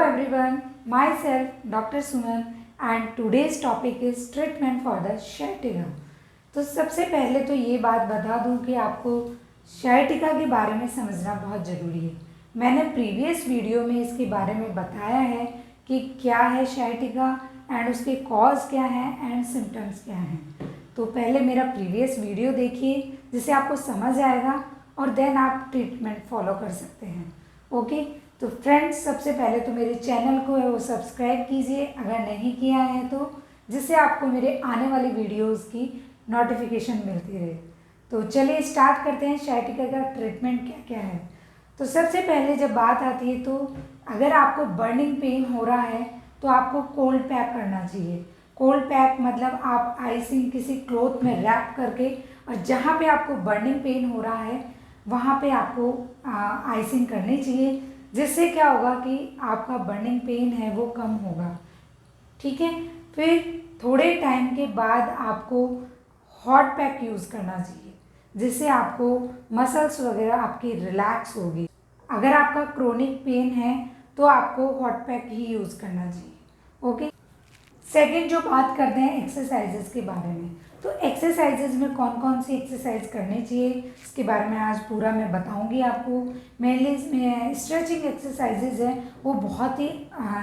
everyone, myself Dr. Suman and today's topic is treatment for the sciatica। तो सबसे पहले तो ये बात बता दूं कि आपको sciatica के बारे में समझना बहुत ज़रूरी है। मैंने प्रीवियस वीडियो में इसके बारे में बताया है कि क्या है sciatica एंड उसके कॉज क्या हैं एंड सिम्टम्स क्या हैं। तो पहले मेरा प्रीवियस वीडियो देखिए जिससे आपको समझ आएगा और देन आप ट्रीटमेंट फॉलो कर सकते हैं। ओके, तो फ्रेंड्स सबसे पहले तो मेरे चैनल को है वो सब्सक्राइब कीजिए अगर नहीं किया है तो, जिससे आपको मेरे आने वाली वीडियोस की नोटिफिकेशन मिलती रहे। तो चलिए स्टार्ट करते हैं sciatica का ट्रीटमेंट क्या क्या है। तो सबसे पहले जब बात आती है तो अगर आपको बर्निंग पेन हो रहा है तो आपको कोल्ड पैक करना चाहिए। कोल्ड पैक मतलब आप आइसिंग किसी क्लॉथ में रैप करके और जहाँ पे आपको बर्निंग पेन हो रहा है वहाँ पे आपको आइसिंग करनी चाहिए, जिससे क्या होगा कि आपका बर्निंग पेन है वो कम होगा। ठीक है, फिर थोड़े टाइम के बाद आपको हॉट पैक यूज़ करना चाहिए, जिससे आपको मसल्स वगैरह आपकी रिलैक्स होगी। अगर आपका क्रोनिक पेन है तो आपको हॉट पैक ही यूज़ करना चाहिए। ओके, सेकेंड जो बात करते हैं एक्सरसाइजेज के बारे में, तो एक्सरसाइजेज में कौन कौन सी एक्सरसाइज करनी चाहिए इसके बारे में आज पूरा मैं बताऊंगी आपको। मेनली इसमें स्ट्रेचिंग एक्सरसाइजेज है वो बहुत ही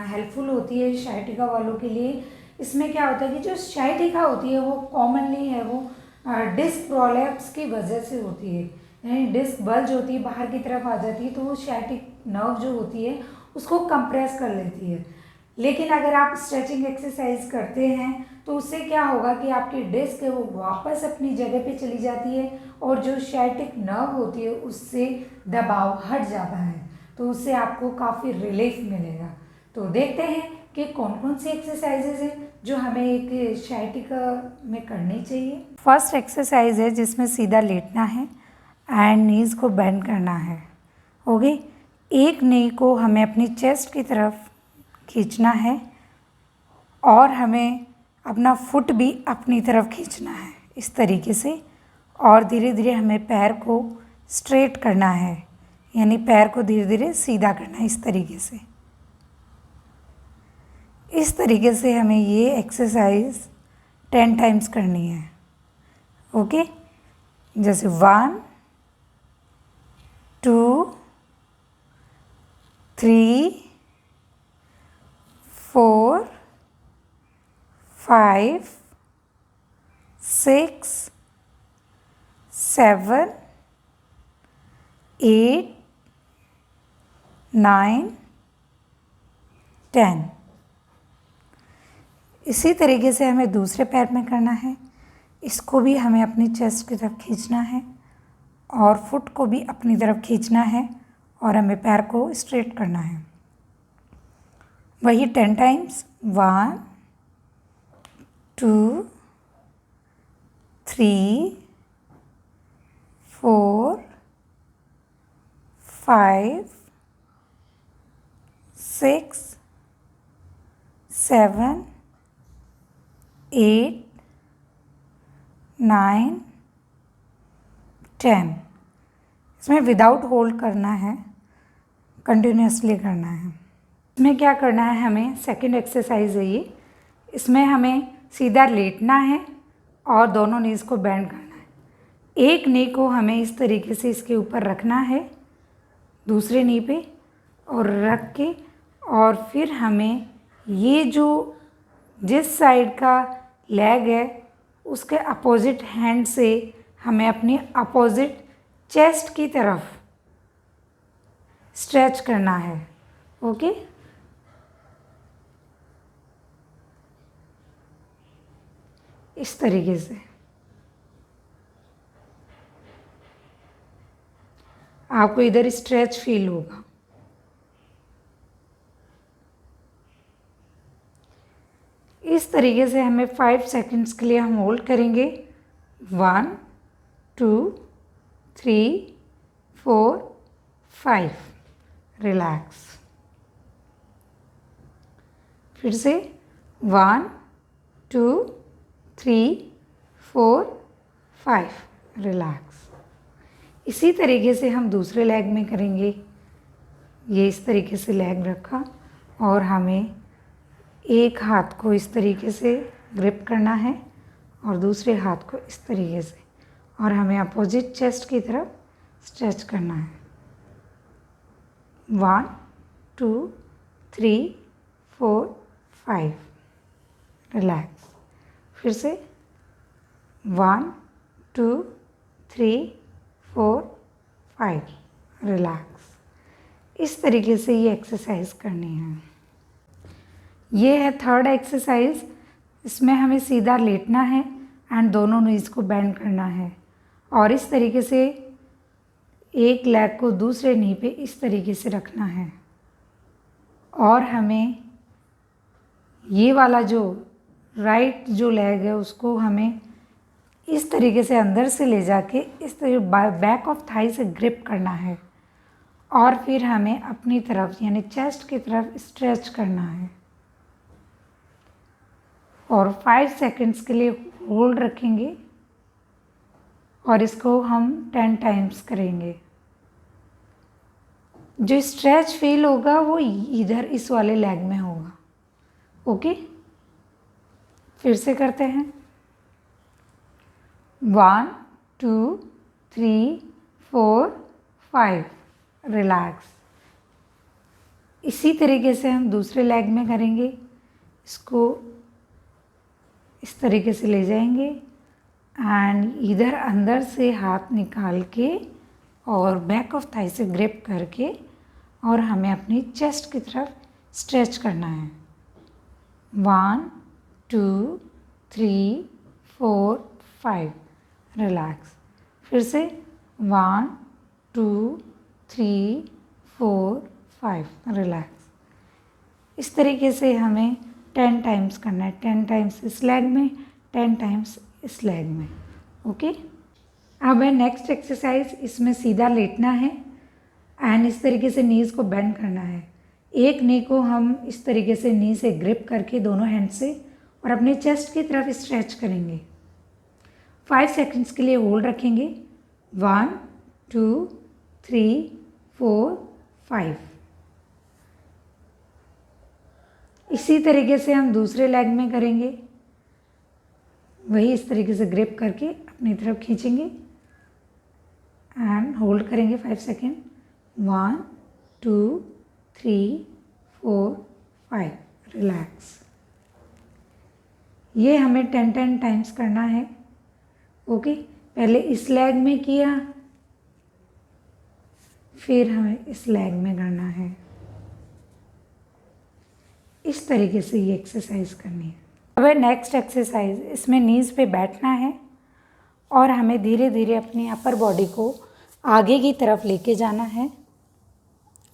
हेल्पफुल होती है sciatica वालों के लिए। इसमें क्या होता है कि जो sciatica होती है वो कॉमनली है वो डिस्क प्रोलैप्स की वजह से होती है, यानी डिस्क बल्ज होती है बाहर की तरफ आ जाती है, तो वो sciatic नर्व जो होती है उसको कंप्रेस कर लेती है। लेकिन अगर आप स्ट्रेचिंग एक्सरसाइज करते हैं तो उससे क्या होगा कि आपकी डिस्क है वो वापस अपनी जगह पे चली जाती है और जो sciatic नर्व होती है उससे दबाव हट जाता है, तो उससे आपको काफ़ी रिलीफ मिलेगा। तो देखते हैं कि कौन कौन सी एक्सरसाइजेज हैं जो हमें एक sciatica में करनी चाहिए। फर्स्ट एक्सरसाइज है जिसमें सीधा लेटना है एंड नीज़ को बेंड करना है। ओके, एक नी को हमें अपनी चेस्ट की तरफ खींचना है और हमें अपना फुट भी अपनी तरफ खींचना है इस तरीके से, और धीरे धीरे हमें पैर को स्ट्रेट करना है, यानी पैर को धीरे धीरे सीधा करना है इस तरीके से। इस तरीके से हमें ये एक्सरसाइज 10 टाइम्स करनी है। ओके, जैसे 1 2 3 4 5 6 7 8 9 10। इसी तरीके से हमें दूसरे पैर में करना है। इसको भी हमें अपनी चेस्ट की तरफ खींचना है और फुट को भी अपनी तरफ खींचना है और हमें पैर को स्ट्रेट करना है। वही 10 टाइम्स 1 2 3 4 5 6 7 8 9 10। इसमें विदाउट होल्ड करना है, कंटिन्यूसली करना है। इसमें क्या करना है, हमें सेकंड एक्सरसाइज है ये, इसमें हमें सीधा लेटना है और दोनों नीज़ को बेंड करना है। एक नी को हमें इस तरीके से इसके ऊपर रखना है दूसरे नी पे और रख के, और फिर हमें ये जो जिस साइड का लेग है उसके अपोजिट हैंड से हमें अपनी अपोजिट चेस्ट की तरफ स्ट्रेच करना है। ओके, इस तरीके से आपको इधर स्ट्रेच फील होगा। इस तरीके से हमें 5 सेकंड्स के लिए हम होल्ड करेंगे। 1 2 3 4 5, रिलैक्स। फिर से 1 2 3 4 5, रिलैक्स। इसी तरीके से हम दूसरे लेग में करेंगे। ये इस तरीके से लेग रखा और हमें एक हाथ को इस तरीके से ग्रिप करना है और दूसरे हाथ को इस तरीके से, और हमें अपोजिट चेस्ट की तरफ स्ट्रेच करना है। 1 2 3 4 5, रिलैक्स। फिर से 1 2 3 4 5, रिलैक्स। इस तरीके से ये एक्सरसाइज करनी है। ये है थर्ड एक्सरसाइज। इसमें हमें सीधा लेटना है एंड दोनों नीज को बेंड करना है और इस तरीके से एक लेग को दूसरे नी पे इस तरीके से रखना है, और हमें ये वाला जो राइट जो लेग है उसको हमें इस तरीके से अंदर से ले जाके इस तरीके बैक ऑफ थाई से ग्रिप करना है, और फिर हमें अपनी तरफ यानी चेस्ट की तरफ स्ट्रेच करना है और 5 सेकंड्स के लिए होल्ड रखेंगे और इसको हम 10 टाइम्स करेंगे। जो स्ट्रेच फील होगा वो इधर इस वाले लेग में होगा। ओके, फिर से करते हैं। 1 2 3 4 5, रिलैक्स। इसी तरीके से हम दूसरे लेग में करेंगे। इसको इस तरीके से ले जाएंगे एंड इधर अंदर से हाथ निकाल के और बैक ऑफ थाई से ग्रिप करके और हमें अपनी चेस्ट की तरफ स्ट्रेच करना है। 1 2 3 4 5, रिलैक्स। फिर से 1 2 3 4 5, रिलैक्स। इस तरीके से हमें 10 टाइम्स करना है। 10 टाइम्स इस लेग में, 10 टाइम्स इस लेग में। ओके, अब है नेक्स्ट एक्सरसाइज। इसमें सीधा लेटना है एंड इस तरीके से नीज़ को बेंड करना है। एक नी को हम इस तरीके से नी से ग्रिप करके दोनों हैंड से और अपने चेस्ट की तरफ स्ट्रेच करेंगे। 5 सेकंड्स के लिए होल्ड रखेंगे। 1 2 3 4 5। इसी तरीके से हम दूसरे लेग में करेंगे। वही इस तरीके से ग्रिप करके अपनी तरफ खींचेंगे एंड होल्ड करेंगे 5 सेकेंड। 1 2 3 4 5, रिलैक्स। ये हमें 10 टाइम्स करना है। ओके, पहले इस लेग में किया, फिर हमें इस लेग में करना है। इस तरीके से ये एक्सरसाइज करनी है। अब है नेक्स्ट एक्सरसाइज। इसमें नीज़ पे बैठना है और हमें धीरे धीरे अपनी अपर बॉडी को आगे की तरफ लेके जाना है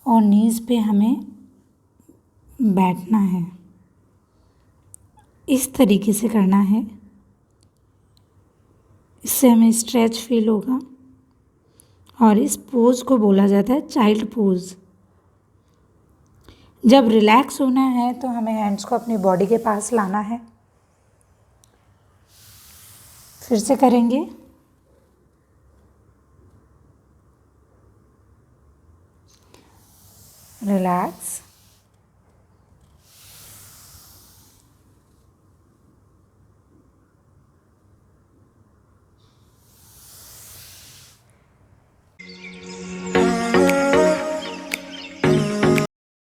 और नीज़ पे हमें बैठना है। इस तरीके से करना है। इससे हमें स्ट्रेच फील होगा और इस पोज को बोला जाता है चाइल्ड पोज। जब रिलैक्स होना है तो हमें हैंड्स को अपनी बॉडी के पास लाना है। फिर से करेंगे। रिलैक्स।